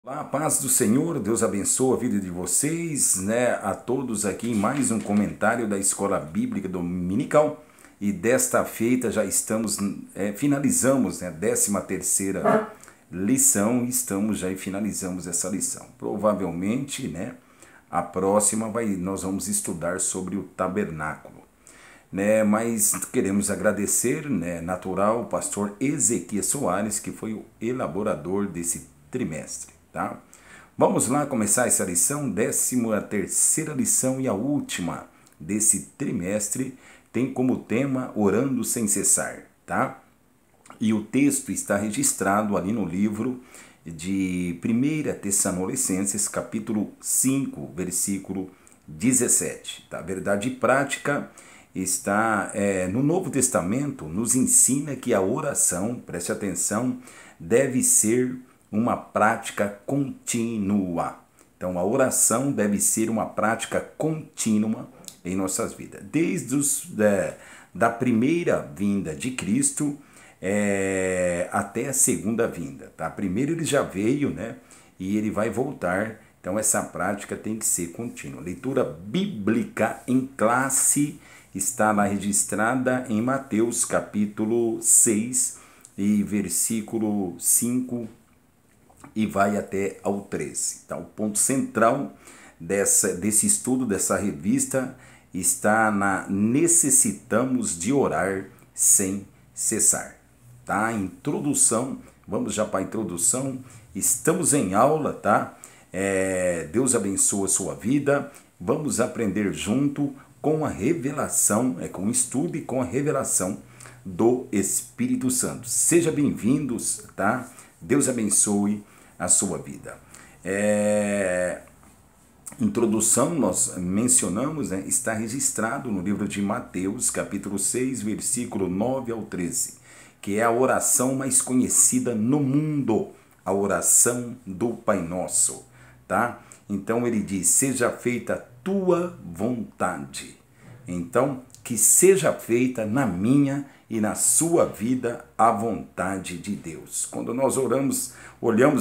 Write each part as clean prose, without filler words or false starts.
Olá, a paz do Senhor, Deus abençoe a vida de vocês, né? A todos aqui em mais um comentário da Escola Bíblica Dominical. E desta feita já estamos, finalizamos, né, 13ª lição, e finalizamos essa lição. Provavelmente, né, a próxima nós vamos estudar sobre o tabernáculo. Né, mas queremos agradecer, né, natural, o pastor Ezequiel Soares, que foi o elaborador desse trimestre. Tá? Vamos lá começar essa lição, 13ª lição e a última desse trimestre, tem como tema Orando Sem Cessar, tá? E o texto está registrado ali no livro de 1 Tessalonicenses, capítulo 5, versículo 17. Tá? A verdade prática está no Novo Testamento, nos ensina que a oração, preste atenção, deve ser uma prática contínua. Então, a oração deve ser uma prática contínua em nossas vidas. Desde da primeira vinda de Cristo até a segunda vinda. Tá? Primeiro ele já veio, né? E ele vai voltar. Então, essa prática tem que ser contínua. Leitura bíblica em classe está lá registrada em Mateus, capítulo 6, e versículo 5 e vai até ao 13. Então, o ponto central desse estudo, dessa revista, está na necessitamos de orar sem cessar. Tá? Introdução, vamos já para a introdução. Estamos em aula, tá? Deus abençoe a sua vida. Vamos aprender junto com a revelação, com o estudo e com a revelação do Espírito Santo. Sejam bem-vindos, tá? Deus abençoe a sua vida. Introdução, nós mencionamos, né, está registrado no livro de Mateus, capítulo 6, versículo 9 ao 13, que é a oração mais conhecida no mundo, a oração do Pai Nosso, tá? Então ele diz, seja feita a tua vontade. Então, que seja feita na minha e na sua vida a vontade de Deus. Quando nós olhamos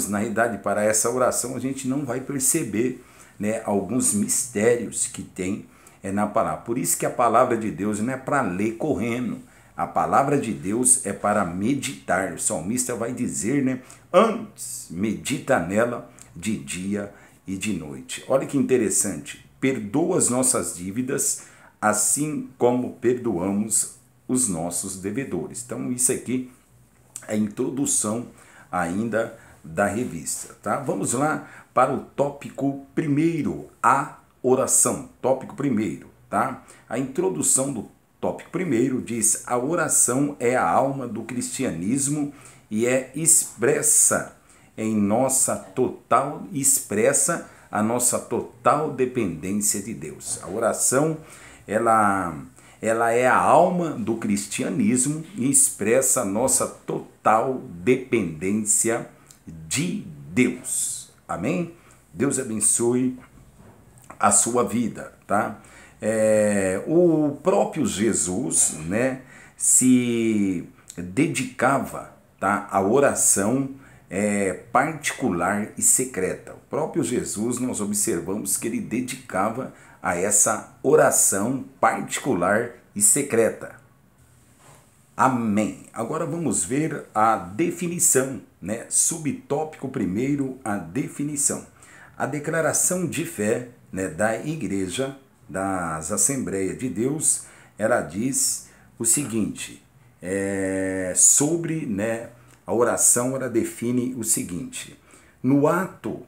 na realidade para essa oração, a gente não vai perceber, né, alguns mistérios que tem na palavra. Por isso que a palavra de Deus não é para ler correndo. A palavra de Deus é para meditar. O salmista vai dizer, né, antes medita nela de dia e de noite. Olha que interessante. Perdoa as nossas dívidas, assim como perdoamos os nossos devedores. Então, isso aqui é a introdução ainda da revista. Tá? Vamos lá para o tópico primeiro, a oração. Tópico primeiro. Tá? A introdução do tópico primeiro diz, a oração é a alma do cristianismo e expressa a nossa total dependência de Deus. A oração, ela é a alma do cristianismo e expressa a nossa total dependência de Deus. Amém? Deus abençoe a sua vida, tá? O próprio Jesus, né, se dedicava, tá, à oração particular e secreta. O próprio Jesus, nós observamos que ele dedicava a essa oração particular e secreta. Amém. Agora vamos ver a definição, né? Subtópico primeiro, a definição. A declaração de fé, né, da Igreja das Assembleias de Deus, ela diz o seguinte, sobre, né, a oração, ela define o seguinte, no ato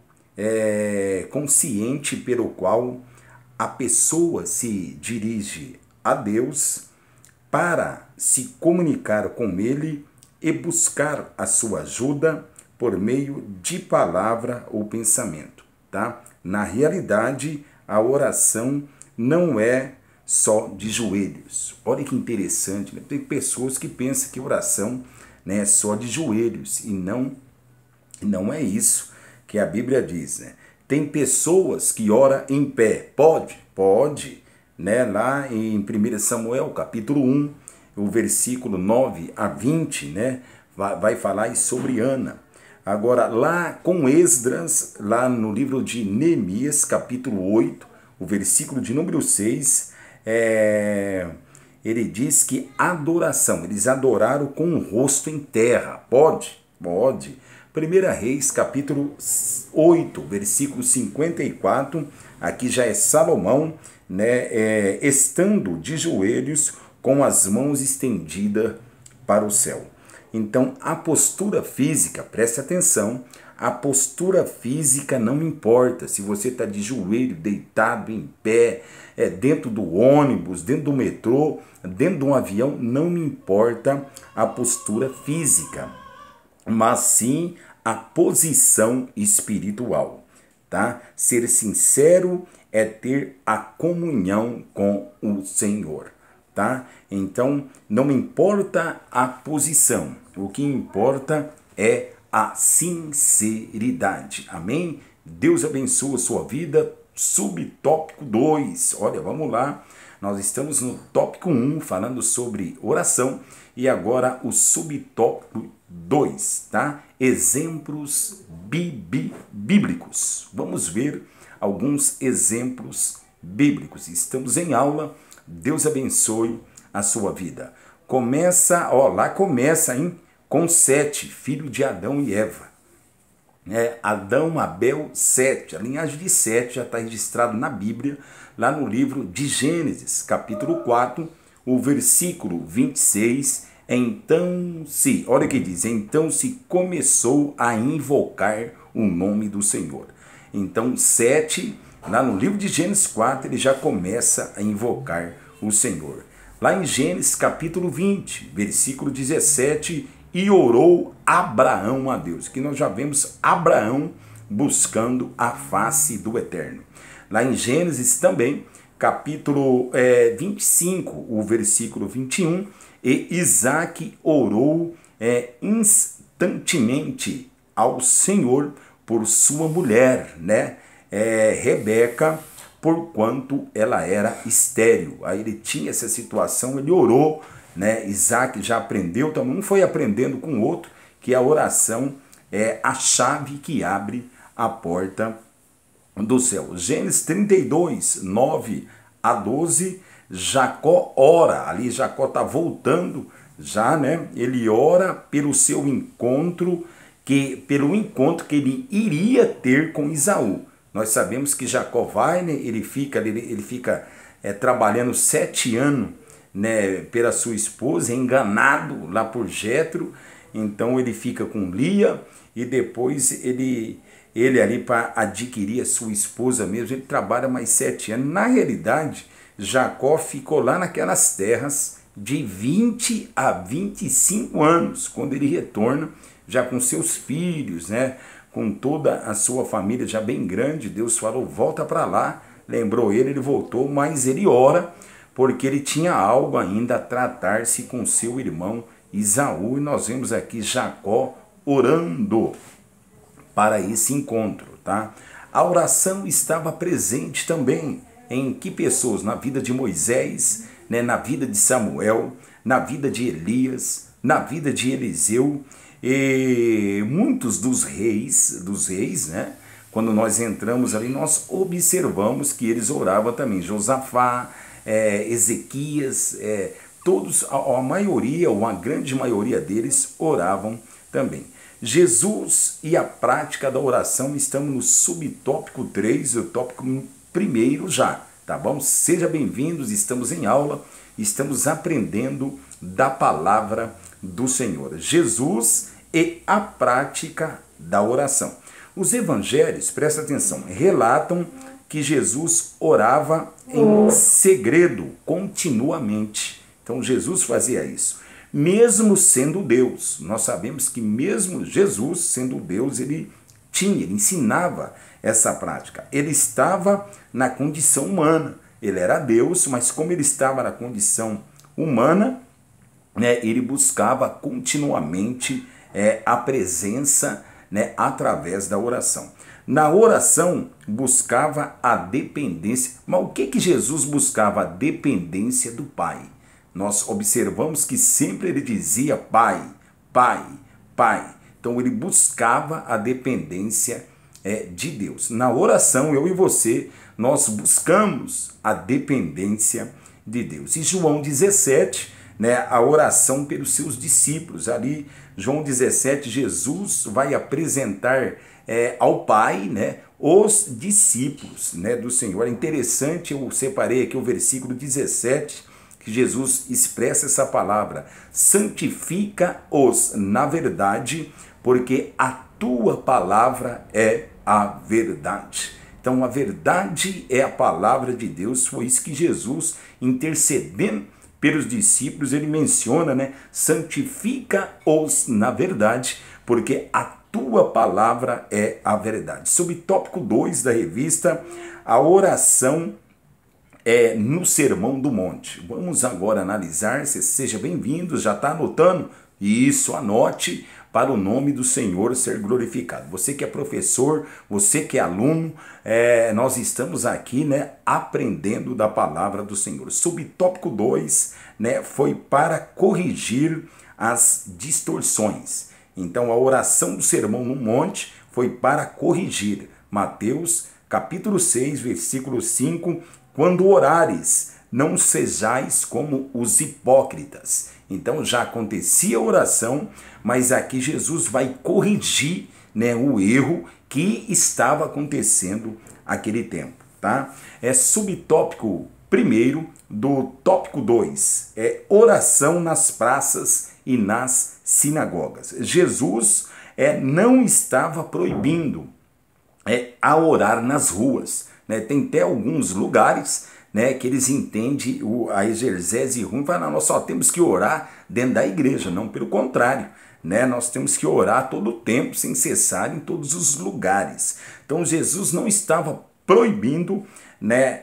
consciente pelo qual a pessoa se dirige a Deus para se comunicar com Ele e buscar a sua ajuda por meio de palavra ou pensamento. Tá? Na realidade, a oração não é só de joelhos. Olha que interessante, né? Tem pessoas que pensam que oração, né, é só de joelhos, e não é isso que a Bíblia diz, né? Tem pessoas que oram em pé. Pode, né? Lá em 1 Samuel, capítulo 1, o versículo 9 a 20, né? Vai falar sobre Ana. Agora, lá com Esdras, lá no livro de Neemias, capítulo 8, o versículo de número 6, ele diz que adoração, eles adoraram com o rosto em terra. Pode? Pode. 1 Reis, capítulo 8, versículo 54, aqui já é Salomão, né, estando de joelhos com as mãos estendidas para o céu. Então, a postura física, preste atenção, a postura física não importa se você está de joelho, deitado, em pé, dentro do ônibus, dentro do metrô, dentro de um avião, não me importa a postura física, mas sim a posição espiritual, tá? Ser sincero é ter a comunhão com o Senhor, tá? Então, não importa a posição, o que importa é a sinceridade, amém? Deus abençoe a sua vida. Subtópico 2, olha, vamos lá, nós estamos no tópico 1, falando sobre oração, e agora o subtópico 2, tá? Exemplos bíblicos. Vamos ver alguns exemplos bíblicos. Estamos em aula. Deus abençoe a sua vida. Começa, lá começa, hein? Com Sete, filho de Adão e Eva. Adão, Abel, Sete. A linhagem de Sete já está registrada na Bíblia, lá no livro de Gênesis, capítulo 4, o versículo 26. Olha o que diz, então se começou a invocar o nome do Senhor. Então, Sete, lá no livro de Gênesis 4, ele já começa a invocar o Senhor. Lá em Gênesis capítulo 20, versículo 17, e orou Abraão a Deus, que nós já vemos Abraão buscando a face do Eterno. Lá em Gênesis também, capítulo 25, o versículo 21, e Isaac orou instantemente ao Senhor por sua mulher, né? Rebeca, porquanto ela era estéril. Aí ele tinha essa situação, ele orou, né? Isaac já aprendeu, também um foi aprendendo com o outro, que a oração é a chave que abre a porta do céu. Gênesis 32, 9 a 12, Jacó ora, ali Jacó está voltando já, né? Ele ora pelo seu encontro, pelo encontro que ele iria ter com Esaú. Nós sabemos que Jacó vai, né? Ele fica trabalhando 7 anos, né, pela sua esposa, enganado lá por Jetro. Então ele fica com Lia e depois ele ali para adquirir a sua esposa mesmo, ele trabalha mais 7 anos. Na realidade, Jacó ficou lá naquelas terras de 20 a 25 anos, quando ele retorna, já com seus filhos, né, com toda a sua família já bem grande. Deus falou, volta para lá, lembrou ele voltou, mas ele ora, porque ele tinha algo ainda a tratar-se com seu irmão Esaú, e nós vemos aqui Jacó orando para esse encontro, tá? A oração estava presente também em que pessoas? Na vida de Moisés, né, na vida de Samuel, na vida de Elias, na vida de Eliseu, e muitos dos reis, né? Quando nós entramos ali, nós observamos que eles oravam também. Josafá, Ezequias, todos, a maioria, ou a grande maioria deles, oravam também. Jesus e a prática da oração, estamos no subtópico 3, o tópico 1 já, tá bom? Seja bem-vindos, estamos em aula, estamos aprendendo da palavra do Senhor. Jesus e a prática da oração. Os evangelhos, presta atenção, relatam que Jesus orava em segredo continuamente. Então Jesus fazia isso, mesmo sendo Deus. Nós sabemos que mesmo Jesus sendo Deus, ele ensinava essa prática. Ele estava na condição humana, ele era Deus, mas como ele estava na condição humana, né, ele buscava continuamente a presença, né, através da oração. Na oração, buscava a dependência. Mas o que Jesus buscava? A dependência do Pai. Nós observamos que sempre ele dizia Pai, Pai, Pai. Então ele buscava a dependência de Deus. Na oração, eu e você, nós buscamos a dependência de Deus. E João 17, né, a oração pelos seus discípulos. Ali, João 17, Jesus vai apresentar ao Pai, né, os discípulos, né, do Senhor. É interessante, eu separei aqui o versículo 17, que Jesus expressa essa palavra: santifica-os na verdade, porque a tua palavra é a verdade. Então a verdade é a palavra de Deus. Foi isso que Jesus, intercedendo pelos discípulos, ele menciona, né? Santifica-os na verdade, porque a tua palavra é a verdade. Subtópico 2 da revista, a oração no Sermão do Monte. Vamos agora analisar. Seja bem-vindo. Já está anotando? Isso, anote, para o nome do Senhor ser glorificado. Você que é professor, você que é aluno, nós estamos aqui, né, aprendendo da palavra do Senhor. Subtópico 2, né, foi para corrigir as distorções. Então a oração do Sermão no Monte foi para corrigir. Mateus capítulo 6, versículo 5, quando orares, não sejais como os hipócritas. Então já acontecia a oração, mas aqui Jesus vai corrigir, né, o erro que estava acontecendo naquele tempo, tá? Subtópico 1 do tópico 2, oração nas praças e nas sinagogas. Jesus não estava proibindo a orar nas ruas, né? Tem até alguns lugares, né, que eles entendem a exegese ruim, falam: nós só temos que orar dentro da igreja. Não, pelo contrário, né, nós temos que orar todo o tempo, sem cessar, em todos os lugares. Então Jesus não estava proibindo, né,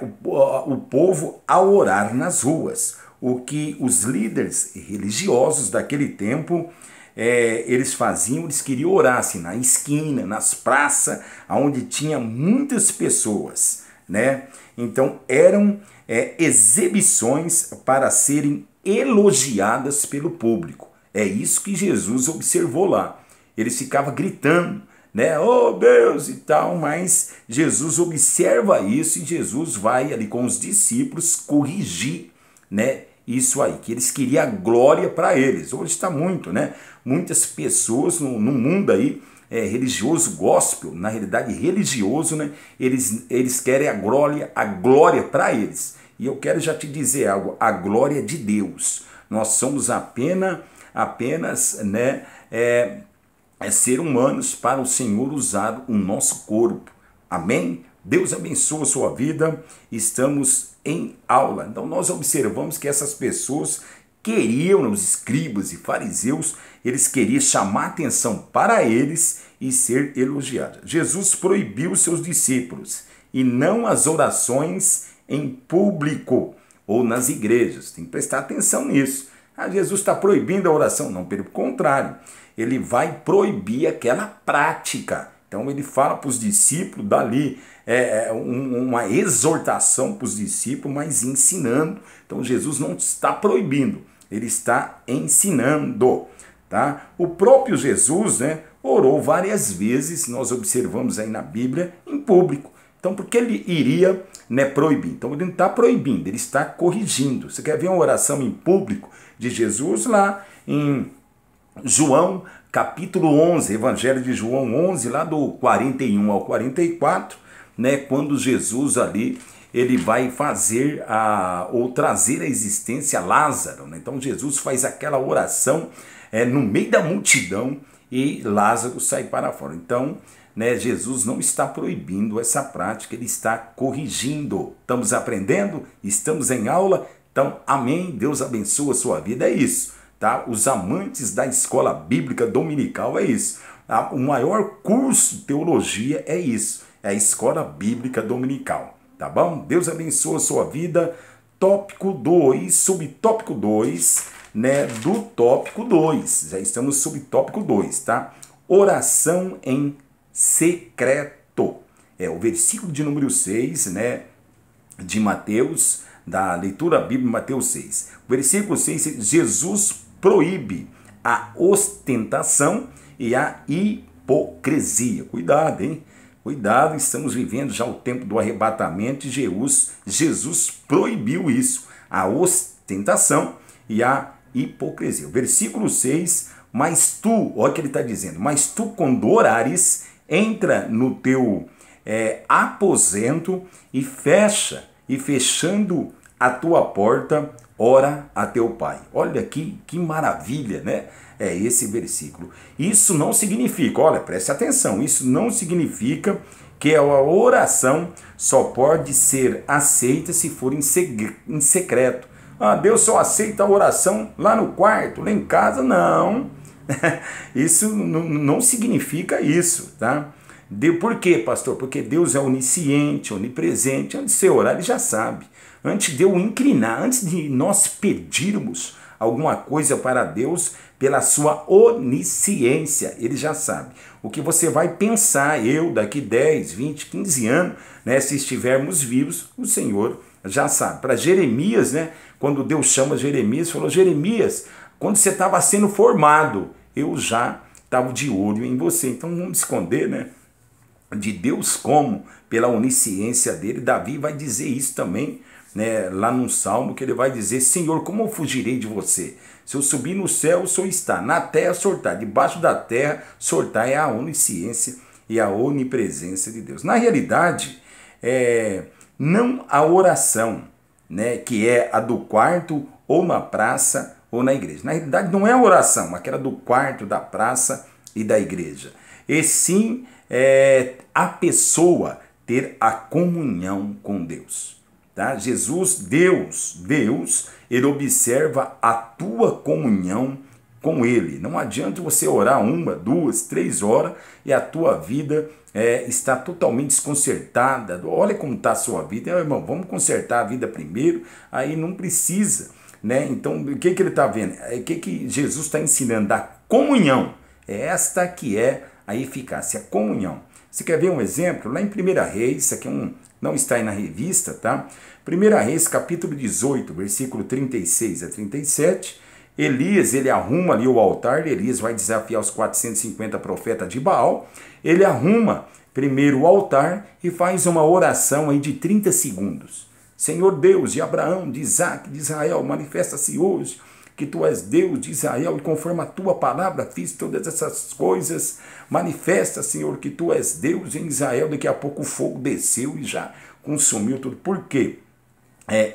o povo a orar nas ruas. O que os líderes religiosos daquele tempo eles faziam, eles queriam orar assim, na esquina, nas praças, onde tinha muitas pessoas, né? Então eram exibições para serem elogiadas pelo público. É isso que Jesus observou lá. Eles ficavam gritando, né? Oh Deus e tal, mas Jesus observa isso e Jesus vai ali com os discípulos corrigir, né? Isso aí, que eles queriam a glória para eles. Hoje está muito, né? Muitas pessoas no mundo aí, religioso, gospel, na realidade religioso, né? Eles querem a glória para eles. E eu quero já te dizer algo: a glória de Deus. Nós somos apenas, né, ser humanos para o Senhor usar o nosso corpo. Amém? Deus abençoe a sua vida. Estamos em aula. Então nós observamos que essas pessoas queriam, os escribas e fariseus, eles queriam chamar atenção para eles e ser elogiados. Jesus proibiu seus discípulos e não as orações em público ou nas igrejas. Tem que prestar atenção nisso. Jesus está proibindo a oração? Não, pelo contrário, ele vai proibir aquela prática. Então ele fala para os discípulos dali, uma exortação para os discípulos, mas ensinando. Então Jesus não está proibindo, ele está ensinando, tá? O próprio Jesus, né, orou várias vezes, nós observamos aí na Bíblia, em público. Então por que ele iria, né, proibir? Então ele não está proibindo, ele está corrigindo. Você quer ver uma oração em público de Jesus lá em João capítulo 11, Evangelho de João 11, lá do 41 ao 44, né, quando Jesus ali, ele vai fazer ou trazer à existência Lázaro, né? Então Jesus faz aquela oração no meio da multidão e Lázaro sai para fora. Então, né, Jesus não está proibindo essa prática, ele está corrigindo. Estamos aprendendo? Estamos em aula? Então, amém, Deus abençoe a sua vida, é isso. Tá? Os amantes da escola bíblica dominical é isso. O maior curso de teologia é isso. É a escola bíblica dominical. Tá bom? Deus abençoe a sua vida. Tópico 2, subtópico 2, né, do tópico 2. Já estamos no subtópico 2, tá? Oração em secreto. O versículo de número 6, né, de Mateus, da leitura bíblica Mateus 6. O versículo 6, Jesus proíbe a ostentação e a hipocrisia. Cuidado, hein? Cuidado, estamos vivendo já o tempo do arrebatamento e Jesus proibiu isso, a ostentação e a hipocrisia. Versículo 6, mas tu, olha o que ele está dizendo, mas tu quando orares, entra no teu aposento e fecha, e fechando a tua porta, ora a teu pai. Olha aqui, que maravilha, né? É esse versículo. Isso não significa, olha, preste atenção, isso não significa que a oração só pode ser aceita se for em secreto. Ah, Deus só aceita a oração lá no quarto, lá em casa, não. Isso não significa isso, tá? Por quê, pastor? Porque Deus é onisciente, onipresente. Antes de você orar, ele já sabe. Antes de eu inclinar, antes de nós pedirmos alguma coisa para Deus, pela sua onisciência, ele já sabe. O que você vai pensar, eu, daqui 10, 20, 15 anos, né, se estivermos vivos, o Senhor já sabe. Para Jeremias, né, quando Deus chama Jeremias, falou, Jeremias, quando você estava sendo formado, eu já estava de olho em você. Então vamos esconder, né, de Deus como? Pela onisciência dele. Davi vai dizer isso também, né, lá num salmo, que ele vai dizer, Senhor, como eu fugirei de você? Se eu subir no céu, o Senhor está. Na terra, o Senhor está. Debaixo da terra, o Senhor está. É a onisciência e a onipresença de Deus. Na realidade, não a oração, né, que é a do quarto, ou na praça, ou na igreja. Na realidade, não é a oração, aquela do quarto, da praça e da igreja. E sim, a pessoa ter a comunhão com Deus. Tá? Deus, ele observa a tua comunhão com ele. Não adianta você orar 1, 2, 3 horas e a tua vida está totalmente desconcertada. Olha como está a sua vida. Irmão, vamos consertar a vida primeiro, aí não precisa. Né? Então, o que ele está vendo? O que Jesus está ensinando? Da comunhão. É esta que é a eficácia, a comunhão. Você quer ver um exemplo? Lá em 1 Reis, isso aqui não está aí na revista, tá? 1 Reis, capítulo 18, versículo 36 a 37, Elias, ele arruma ali o altar, Elias vai desafiar os 450 profetas de Baal, ele arruma primeiro o altar e faz uma oração aí de 30 segundos. Senhor Deus de Abraão, de Isaac, de Israel, manifesta-se hoje que tu és Deus de Israel e conforme a tua palavra fiz todas essas coisas. Manifesta, Senhor, que tu és Deus em Israel. Daqui a pouco o fogo desceu e já consumiu tudo. Por quê?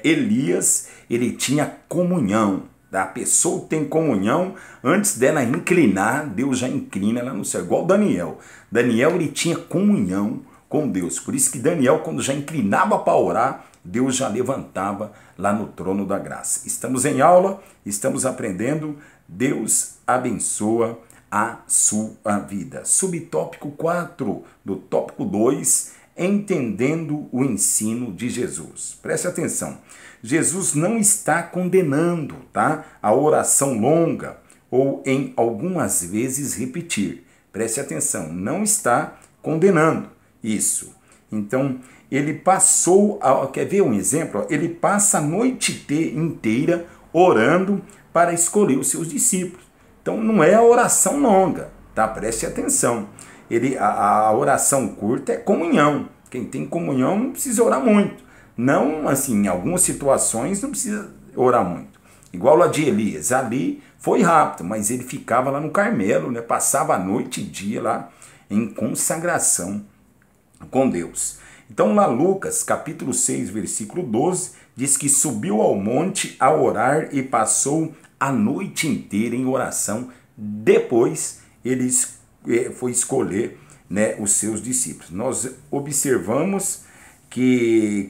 Elias, ele tinha comunhão. A pessoa tem comunhão, antes dela inclinar, Deus já inclina lá no céu. Igual Daniel. Daniel, ele tinha comunhão com Deus. Por isso que Daniel, quando já inclinava para orar, Deus já levantava lá no trono da graça. Estamos em aula, estamos aprendendo. Deus abençoa a sua vida. Subtópico 4 do tópico 2, entendendo o ensino de Jesus. Preste atenção. Jesus não está condenando, tá, a oração longa ou em algumas vezes repetir. Preste atenção, não está condenando isso. Então, ele passou, quer ver um exemplo? Ele passa a noite inteira orando para escolher os seus discípulos. Então não é a oração longa, tá? Preste atenção. A oração curta é comunhão. Quem tem comunhão não precisa orar muito. Não, assim, em algumas situações não precisa orar muito. Igual lá de Elias, ali foi rápido, mas ele ficava lá no Carmelo, né? Passava a noite e dia lá em consagração com Deus. Então lá Lucas, capítulo 6, versículo 12, diz que subiu ao monte a orar e passou a noite inteira em oração. Depois ele foi escolher, né, os seus discípulos. Nós observamos que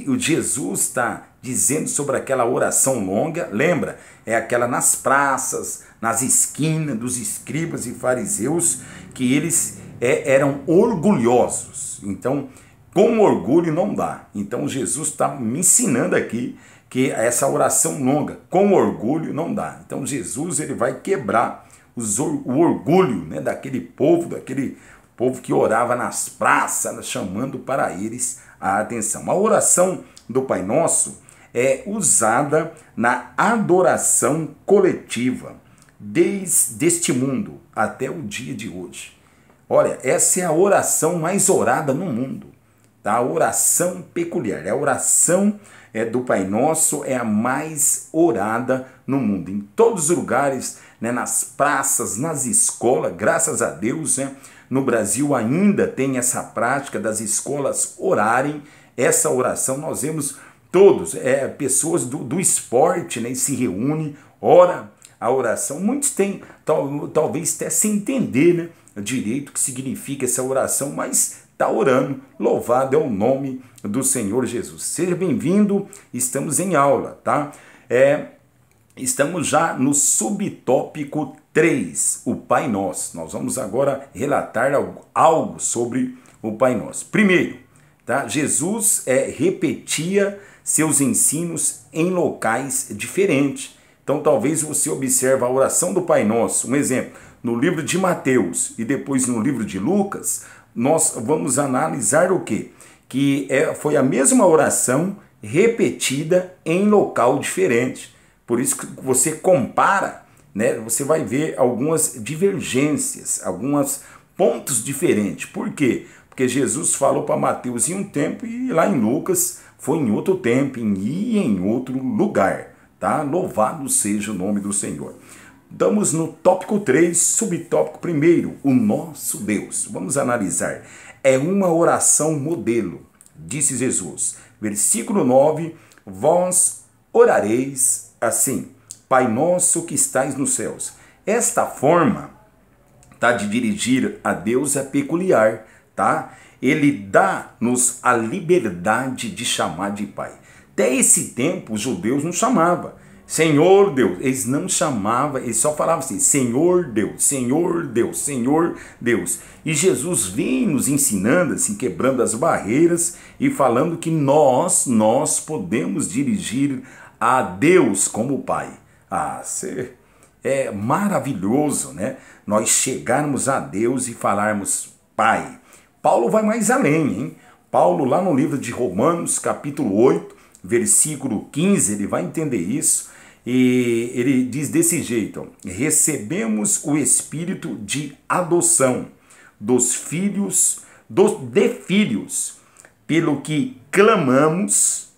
o Jesus está dizendo sobre aquela oração longa, lembra? É aquela nas praças, nas esquinas dos escribas e fariseus, que eles eram orgulhosos. Então, com orgulho não dá. Então Jesus está me ensinando aqui que essa oração longa, com orgulho não dá. Então Jesus, ele vai quebrar o orgulho, né, daquele povo que orava nas praças, chamando para eles a atenção. A oração do Pai Nosso é usada na adoração coletiva. desde este mundo até o dia de hoje. Olha, essa é a oração mais orada no mundo, tá? A oração peculiar, a oração do Pai Nosso é a mais orada no mundo. Em todos os lugares, né, nas praças, nas escolas, graças a Deus, né, no Brasil ainda tem essa prática das escolas orarem essa oração. Nós vemos todos, pessoas do esporte, né, se reúnem, ora a oração. Muitos têm, talvez até sem entender, né, direito o que significa essa oração, mas está orando. Louvado é o nome do Senhor Jesus. Seja bem-vindo, estamos em aula, tá? Estamos já no subtópico 3, o Pai Nosso. Nós vamos agora relatar algo sobre o Pai Nosso. Primeiro, tá? Jesus repetia seus ensinos em locais diferentes. Então talvez você observe a oração do Pai Nosso, um exemplo, no livro de Mateus e depois no livro de Lucas, nós vamos analisar o quê? Que foi a mesma oração repetida em local diferente. Por isso que você compara, né, você vai ver algumas divergências, alguns pontos diferentes. Por quê? Porque Jesus falou para Mateus em um tempo e lá em Lucas foi em outro tempo e em outro lugar. Tá? Louvado seja o nome do Senhor. Estamos no tópico 3, subtópico 1, o nosso Deus. Vamos analisar. É uma oração modelo, disse Jesus. Versículo 9, vós orareis assim, Pai nosso que estais nos céus. Esta forma, tá, de dirigir a Deus é peculiar, tá? Ele dá-nos a liberdade de chamar de Pai. Até esse tempo, os judeus não chamavam Senhor Deus, eles não chamavam, eles só falavam assim, Senhor Deus, Senhor Deus, Senhor Deus. E Jesus vem nos ensinando, assim, quebrando as barreiras e falando que nós podemos dirigir a Deus como Pai. É maravilhoso, né? Nós chegarmos a Deus e falarmos Pai. Paulo vai mais além, hein? Paulo, lá no livro de Romanos, capítulo 8, versículo 15, ele vai entender isso. E ele diz desse jeito, recebemos o espírito de adoção dos filhos, de filhos, pelo que clamamos,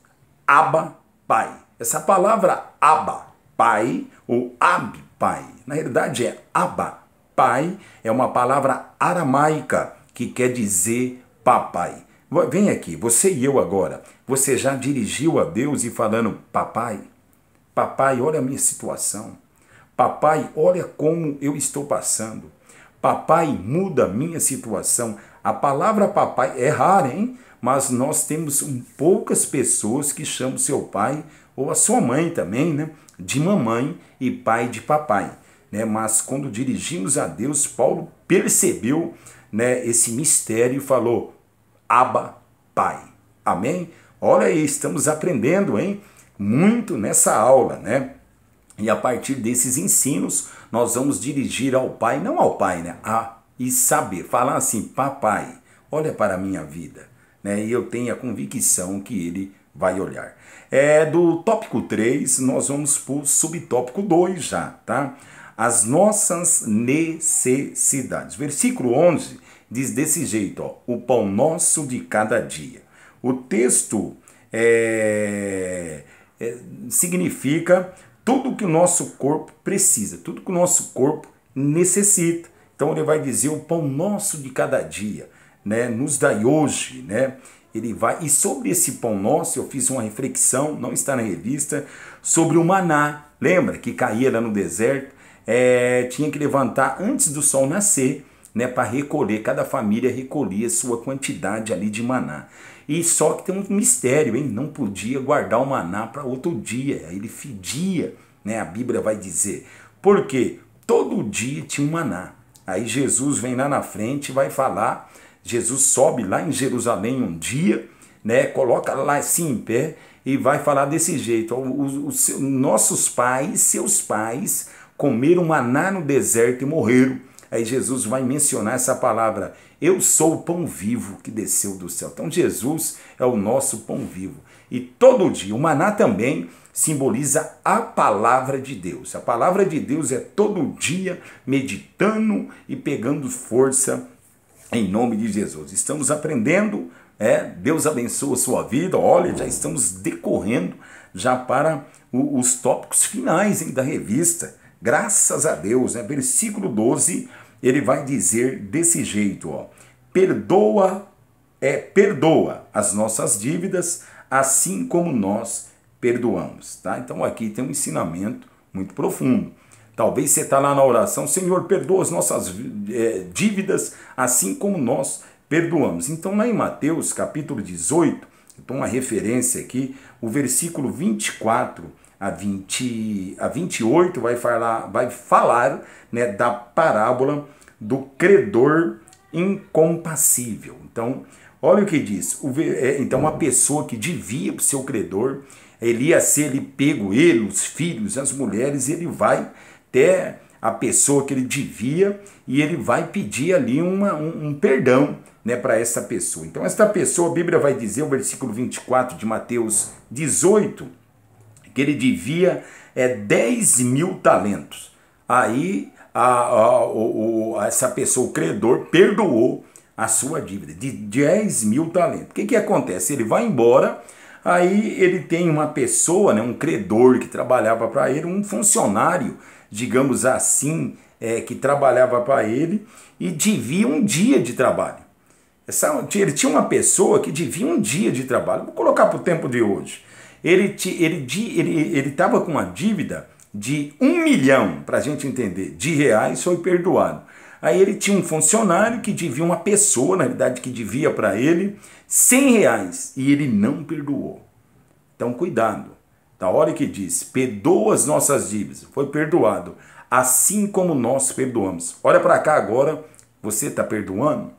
Abba, Pai. Essa palavra Abba, Pai, ou Ab, Pai, na realidade é Abba, Pai, é uma palavra aramaica que quer dizer papai. Vem aqui, você e eu agora, você já dirigiu a Deus e falando, papai? Papai, olha a minha situação. Papai, olha como eu estou passando. Papai, muda a minha situação. A palavra papai é rara, hein? Mas nós temos poucas pessoas que chamam seu pai, ou a sua mãe também, né? De mamãe e pai de papai. Né? Mas quando dirigimos a Deus, Paulo percebeu, né, esse mistério e falou, Abba, Pai. Amém? Olha aí, estamos aprendendo, hein? Muito nessa aula, né? E a partir desses ensinos, nós vamos dirigir ao Pai, não ao Pai, né? E saber, falar assim, papai, olha para a minha vida, né? E eu tenho a convicção que ele vai olhar. Do tópico 3, nós vamos para o subtópico 2 já, tá? As nossas necessidades. Versículo 11 diz desse jeito, ó, o pão nosso de cada dia. O texto significa tudo que o nosso corpo precisa, tudo que o nosso corpo necessita. Então ele vai dizer o pão nosso de cada dia, né? Nos dai hoje, né? Ele vai, e sobre esse pão nosso eu fiz uma reflexão, não está na revista, sobre o maná. Lembra que caía lá no deserto? Tinha que levantar antes do sol nascer, né, para recolher, cada família recolhia sua quantidade ali de maná. E só que tem um mistério, hein? Não podia guardar o maná para outro dia, ele fedia, né? A Bíblia vai dizer. Por quê? Todo dia tinha um maná. Aí Jesus vem lá na frente e vai falar, Jesus sobe lá em Jerusalém um dia, né? Coloca lá assim em pé e vai falar desse jeito, nossos pais, seus pais, comeram maná no deserto e morreram. aí Jesus vai mencionar essa palavra: eu sou o pão vivo que desceu do céu. Então Jesus é o nosso pão vivo. E todo dia, o maná também simboliza a palavra de Deus. A palavra de Deus é todo dia meditando e pegando força em nome de Jesus. Estamos aprendendo, Deus abençoe a sua vida. Olha, já estamos decorrendo já para os tópicos finais da revista. Graças a Deus, né? Versículo 12, ele vai dizer desse jeito, ó: perdoa as nossas dívidas, assim como nós perdoamos, tá? Então aqui tem um ensinamento muito profundo. Talvez você está lá na oração: Senhor, perdoa as nossas dívidas, assim como nós perdoamos. Então lá em Mateus capítulo 18, então uma referência aqui, o versículo 24 a 28 vai falar, né, da parábola do credor incompassível. Então, olha o que diz. Então, uma pessoa que devia para o seu credor, ele ia ser pego, ele, os filhos, as mulheres, ele vai até a pessoa que ele devia e ele vai pedir ali um perdão, né, para essa pessoa. Então, esta pessoa, a Bíblia vai dizer, o versículo 24 de Mateus 18, que ele devia 10.000 talentos. Aí essa pessoa, o credor, perdoou a sua dívida de 10.000 talentos. O que acontece? Ele vai embora, aí ele tem uma pessoa, né, um credor que trabalhava para ele, um funcionário, digamos assim, que trabalhava para ele e devia um dia de trabalho. Ele tinha uma pessoa que devia um dia de trabalho. Vou colocar para o tempo de hoje. Ele estava com uma dívida de 1 milhão, para a gente entender, de reais, foi perdoado. Aí ele tinha um funcionário que devia, uma pessoa, na verdade, que devia para ele 100 reais, e ele não perdoou. Então, cuidado. Da hora que diz, perdoa as nossas dívidas, foi perdoado, assim como nós perdoamos. Olha para cá agora, você está perdoando?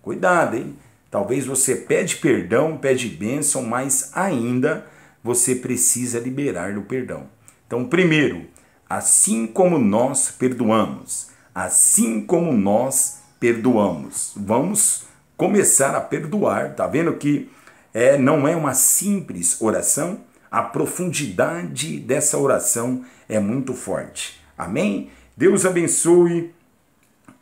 Cuidado, hein? Talvez você pede perdão, pede bênção, mas ainda você precisa liberar o perdão. Então, primeiro, assim como nós perdoamos, assim como nós perdoamos. Vamos começar a perdoar. Tá vendo que não é uma simples oração? A profundidade dessa oração é muito forte. Amém? Deus abençoe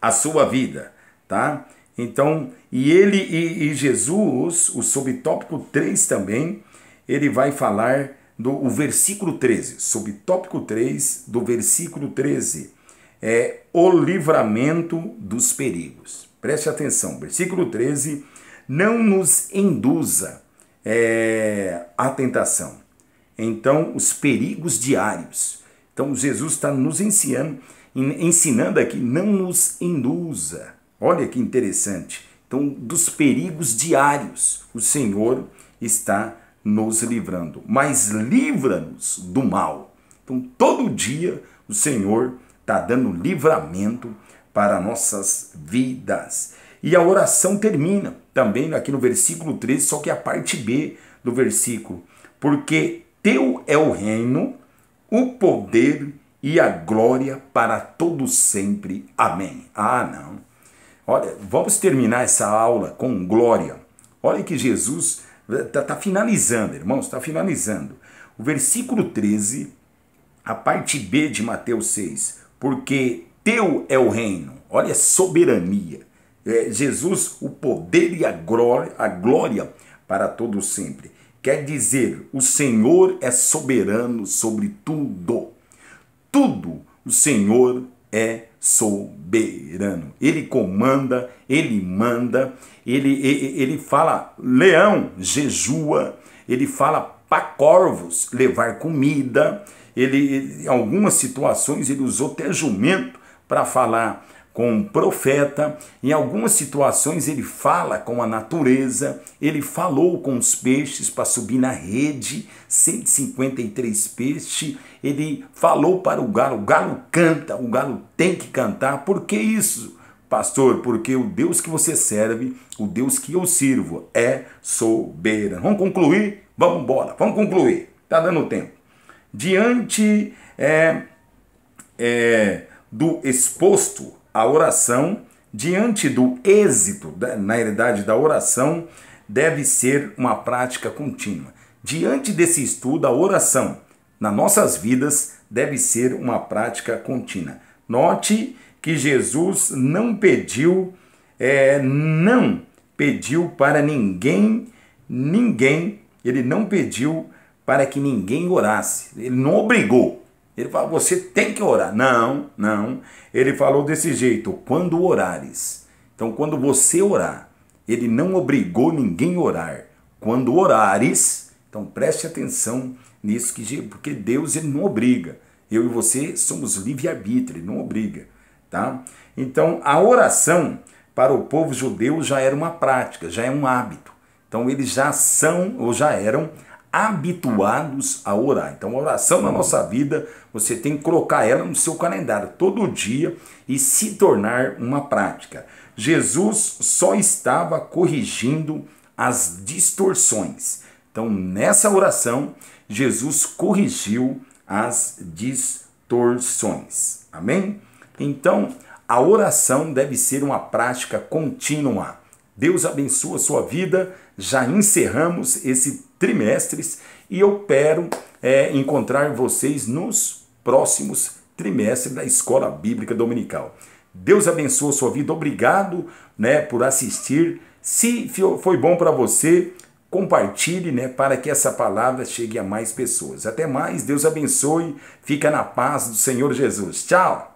a sua vida, tá? Então, e Jesus, o subtópico 3 também, ele vai falar o versículo 13, subtópico 3 do versículo 13, o livramento dos perigos. Preste atenção, versículo 13, não nos induza à tentação. Então, os perigos diários. Então, Jesus está nos ensinando aqui, não nos induza. Olha que interessante. Então, dos perigos diários, o Senhor está nos livrando. Mas livra-nos do mal. Então, todo dia, o Senhor está dando livramento para nossas vidas. E a oração termina também aqui no versículo 13, só que a parte B do versículo. Porque teu é o reino, o poder e a glória para todos sempre. Amém. Não. Olha, vamos terminar essa aula com glória. Olha que Jesus está finalizando, irmãos, está finalizando. O versículo 13, a parte B de Mateus 6. Porque teu é o reino. Olha a soberania. Jesus, o poder e a glória para todos sempre. Quer dizer, o Senhor é soberano sobre tudo. Tudo o Senhor é soberano. Ele comanda, ele manda, ele fala leão, jejua, ele fala para corvos levar comida, em algumas situações ele usou até jumento para falar com o profeta, em algumas situações ele fala com a natureza, ele falou com os peixes para subir na rede, 153 peixes, ele falou para o galo canta, o galo tem que cantar. Por que isso, pastor? Porque o Deus que você serve, o Deus que eu sirvo é soberano. Vamos concluir? Vamos embora, vamos concluir, está dando tempo. Diante do exposto, a oração, diante do êxito, na realidade, da oração, deve ser uma prática contínua. Diante desse estudo, a oração nas nossas vidas deve ser uma prática contínua. Note que Jesus não pediu para ninguém, ele não pediu para que ninguém orasse. Ele não obrigou. Ele falou, você tem que orar. Não. Ele falou desse jeito, quando orares. Então, quando você orar, ele não obrigou ninguém a orar. Quando orares, então preste atenção nisso, porque Deus ele não obriga. Eu e você somos livre-arbítrio, ele não obriga. Tá? Então, a oração para o povo judeu já era uma prática, já é um hábito. Então, eles já são ou já eram habituados a orar. Então, a oração na nossa vida, você tem que colocar ela no seu calendário todo dia e se tornar uma prática. Jesus só estava corrigindo as distorções. Então, nessa oração, Jesus corrigiu as distorções. Amém? Então, a oração deve ser uma prática contínua. Deus abençoe a sua vida. Já encerramos esse trimestre e eu espero encontrar vocês nos próximos trimestres da Escola Bíblica Dominical. Deus abençoe a sua vida. Obrigado, por assistir. Se foi bom para você, compartilhe, para que essa palavra chegue a mais pessoas. Até mais. Deus abençoe. Fica na paz do Senhor Jesus. Tchau.